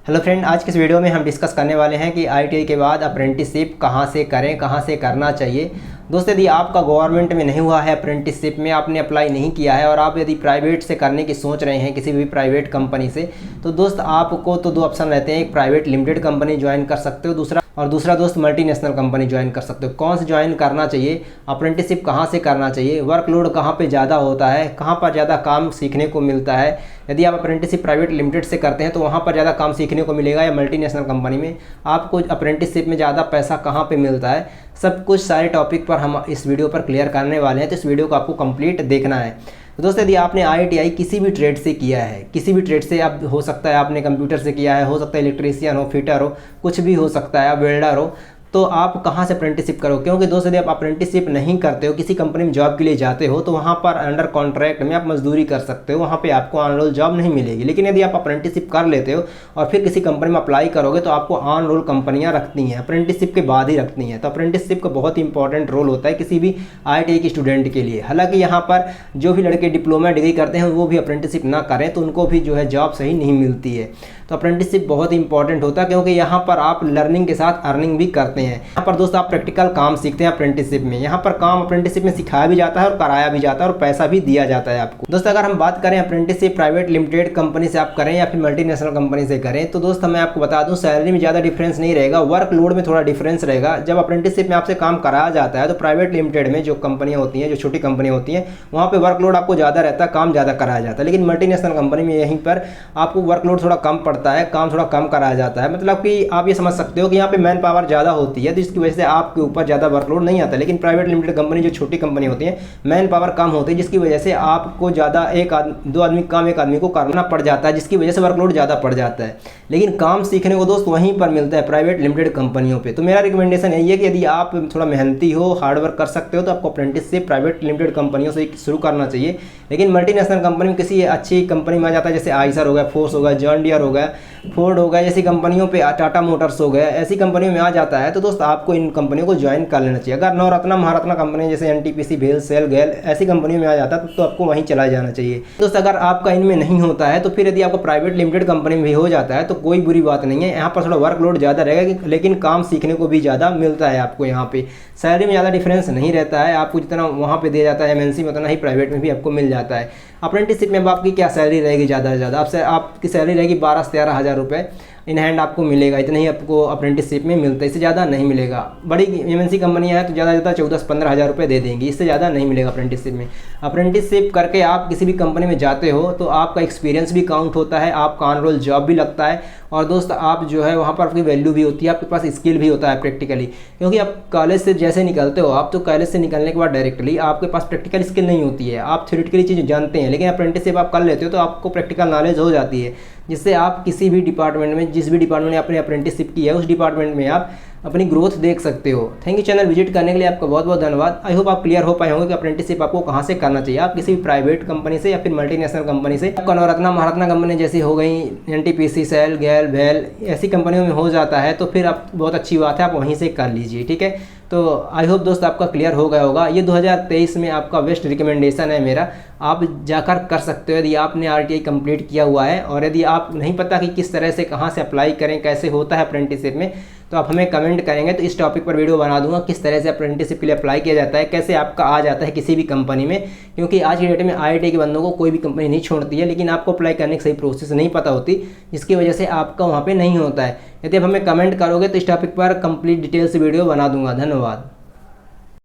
Hello friend, आज के इस वीडियो में हम डिस्कस करने वाले हैं कि आईटीआई के बाद अप्रेंटिसशिप कहाँ से करें, कहाँ से करना चाहिए। दोस्तों, यदि आपका गवर्नमेंट में नहीं हुआ है, अप्रेंटिसशिप में आपने अप्लाई नहीं किया है और आप यदि प्राइवेट से करने की सोच रहे हैं किसी भी प्राइवेट कंपनी से, तो दोस्त आपको तो दो ऑप्शन रहते हैं। एक प्राइवेट लिमिटेड कंपनी ज्वाइन कर सकते हो, दूसरा दोस्त मल्टीनेशनल कंपनी ज्वाइन कर सकते हो। कौन से ज्वाइन करना चाहिए, अप्रेंटिसशिप कहाँ से करना चाहिए, वर्कलोड कहाँ पे ज़्यादा होता है, कहाँ पर ज़्यादा काम सीखने को मिलता है। यदि आप अप्रेंटिसशिप प्राइवेट लिमिटेड से करते हैं तो वहाँ पर ज़्यादा काम सीखने को मिलेगा, या मल्टीनेशनल कंपनी में आपको अप्रेंटिसशिप में ज़्यादा पैसा कहाँ पे मिलता है। सब कुछ सारे टॉपिक पर हम इस वीडियो पर क्लियर करने वाले हैं, तो इस वीडियो को आपको कंप्लीट देखना है। तो दोस्तों, यदि आपने आईटीआई किसी भी ट्रेड से किया है, किसी भी ट्रेड से, आप हो सकता है आपने कंप्यूटर से किया है, हो सकता है इलेक्ट्रीशियन हो, फिटर हो, कुछ भी हो सकता है, आप वेल्डर हो, तो आप कहाँ से अप्रेंटिसशिप करो। क्योंकि दोस्तों, यदि आप अप्रेंटिसशिप नहीं करते हो, किसी कंपनी में जॉब के लिए जाते हो, तो वहाँ पर अंडर कॉन्ट्रैक्ट में आप मजदूरी कर सकते हो, वहाँ पे आपको ऑन रोल जॉब नहीं मिलेगी। लेकिन यदि आप अप्रेंटिसशिप कर लेते हो और फिर किसी कंपनी में अप्लाई करोगे तो आपको ऑन रोल कंपनियाँ रखती हैं, अप्रेंटिसशिप के बाद ही रखती हैं। तो अप्रेंटिसशिप का बहुत इंपॉर्टेंट रोल होता है किसी भी आईटीआई के स्टूडेंट के लिए। हालाँकि यहाँ पर जो भी लड़के डिप्लोमा डिग्री करते हैं वो भी अप्रेंटिसशिप ना करें तो उनको भी जो है जॉब सही नहीं मिलती है। तो अप्रेंटिसशिप बहुत इंपॉर्टेंट होता है, क्योंकि यहाँ पर आप लर्निंग के साथ अर्निंग भी करते हैं। यहाँ पर दोस्त आप प्रैक्टिकल काम सीखते हैं अप्रेंटिसशिप में। यहाँ पर काम अप्रेंटिसशिप में सिखाया भी जाता है और कराया भी जाता है और पैसा भी दिया जाता है आपको। दोस्त, अगर हम बात करें अप्रेंटिसशिप प्राइवेट लिमिटेड कंपनी से आप करें या फिर मल्टीनेशनल कंपनी से करें, तो दोस्त मैं आपको बता दूं, सैलरी में ज़्यादा डिफरेंस नहीं रहेगा, वर्कलोड में थोड़ा डिफरेंस रहेगा। जब अप्रेंटिसशिप में आपसे काम कराया जाता है तो प्राइवेट लिमिटेड में जो कंपनियाँ होती हैं, जो छोटी कंपनियाँ होती हैं, वहाँ पर वर्कलोड आपको ज़्यादा रहता है, काम ज़्यादा कराया जाता है। लेकिन मल्टीनेशनल कंपनी में यहीं पर आपको वर्कलोड थोड़ा कम पड़ता है, काम थोड़ा कम कराया जाता है। मतलब कि आप ये समझ सकते हो कि यहाँ पे मैन पावर ज़्यादा होती है, तो इसकी वजह से आपके ऊपर ज़्यादा वर्कलोड नहीं आता। लेकिन प्राइवेट लिमिटेड कंपनी जो छोटी कंपनी होती है, मैन पावर कम होती है, जिसकी वजह से आपको ज़्यादा दो आदमी काम एक आदमी को करना पड़ जाता है, जिसकी वजह से वर्कलोड ज़्यादा पड़ जाता है। लेकिन काम सीखने को दोस्त वहीं पर मिलता है, प्राइवेट लिमिटेड कंपनियों पर। तो मेरा रिकमेंडेशन यही है कि यदि आप थोड़ा मेहनती हो, हार्डवर्क कर सकते हो, तो आपको अप्रेंटिसशिप प्राइवेट लिमिटेड कंपनियों से शुरू करना चाहिए। लेकिन मल्टीनेशनल कंपनी में किसी अच्छी कंपनी में आ जाता है, जैसे आइसर हो गया, फोर्स हो गया, जॉन डियर हो गया, फोर्ड हो गया, जैसी कंपनियों पे, टाटा मोटर्स हो गया, ऐसी कंपनियों में आ जाता है, तो दोस्त आपको इन कंपनियों को ज्वाइन कर लेना चाहिए। अगर नवरत्ना महारत्ना कंपनी जैसे एनटीपीसी, भेल, सेल, गैल, ऐसी कंपनियों में आ जाता है तो आपको वहीं चला जाना चाहिए। दोस्त, अगर आपका इनमें नहीं होता है तो फिर यदि आपको प्राइवेट लिमिटेड कंपनी में भी हो जाता है तो कोई बुरी बात नहीं है। यहाँ पर थोड़ा वर्कलोड ज़्यादा रहेगा, लेकिन काम सीखने को भी ज़्यादा मिलता है आपको। यहाँ पे सैलरी में ज़्यादा डिफरेंस नहीं रहता है, आपको जितना वहाँ पे दिया जाता है एमएनसी में उतना ही प्राइवेट में भी आपको मिल जाता है। अप्रेंटिसशिप में अब आपकी क्या सैलरी रहेगी, ज़्यादा से ज़्यादा आपकी सैलरी रहेगी 12 से 13 हज़ार रुपये इन हैंड आपको मिलेगा। इतना ही आपको अप्रेंटिसशिप में मिलता है, इससे ज़्यादा नहीं मिलेगा। बड़ी एमएनसी कंपनियां हैं तो ज़्यादा से ज़्यादा 14 से 15 हज़ार रुपये दे देंगी, इससे ज़्यादा नहीं मिलेगा अप्रेंटिसशिप में। अप्रेंटिसशिप करके आप किसी भी कंपनी में जाते हो तो आपका एक्सपीरियंस भी काउंट होता है, आपका ऑन रोल जॉब भी लगता है, और दोस्त आप जो है वहाँ पर आपकी वैल्यू भी होती है, आपके पास स्किल भी होता है प्रैक्टिकली। क्योंकि आप कॉलेज से जैसे निकलते हो, आप तो कॉलेज से निकलने के बाद डायरेक्टली आपके पास प्रैक्टिकल स्किल नहीं होती है, आप थ्योरेटिकली चीज़ जानते हैं। लेकिन अप्रेंटिसशिप आप कर लेते हो तो आपको प्रैक्टिकल नॉलेज हो जाती है, जिससे आप किसी भी डिपार्टमेंट में, जिस भी डिपार्टमेंट में आपने अप्रेंटिसशिप की है, उस डिपार्टमेंट में आप अपनी ग्रोथ देख सकते हो। थैंक यू चैनल विजिट करने के लिए, आपका बहुत बहुत धन्यवाद। आई होप आप क्लियर हो पाए होंगे कि अप्रेंटिसशिप आपको कहाँ से करना चाहिए। आप किसी भी प्राइवेट कंपनी से या फिर मल्टीनेशनल कंपनी से, आपका नवरत्ना महारत्ना कंपनी जैसी हो गई, एनटीपीसी, सेल, गैल, भेल, ऐसी कंपनियों में हो जाता है तो फिर आप बहुत अच्छी बात है, आप वहीं से कर लीजिए। ठीक है, तो आई होप दोस्त आपका क्लियर हो गया होगा। ये 2023 में आपका बेस्ट रिकमेंडेशन है मेरा, आप जाकर कर सकते हो यदि आपने आरटीआई कंप्लीट किया हुआ है। और यदि आप नहीं पता कि किस तरह से, कहाँ से अप्लाई करें, कैसे होता है अप्रेंटिसशिप में, तो आप हमें कमेंट करेंगे तो इस टॉपिक पर वीडियो बना दूंगा, किस तरह से अप्रेंटिसशिप के लिए अप्लाई किया जाता है, कैसे आपका आ जाता है किसी भी कंपनी में। क्योंकि आज की डेट में आईटीआई के बंदों को कोई भी कंपनी नहीं छोड़ती है, लेकिन आपको अप्लाई करने की सही प्रोसेस नहीं पता होती, जिसकी वजह से आपका वहाँ पर नहीं होता है। यदि आप हमें कमेंट करोगे तो इस टॉपिक पर कंप्लीट डिटेल से वीडियो बना दूंगा। धन्यवाद।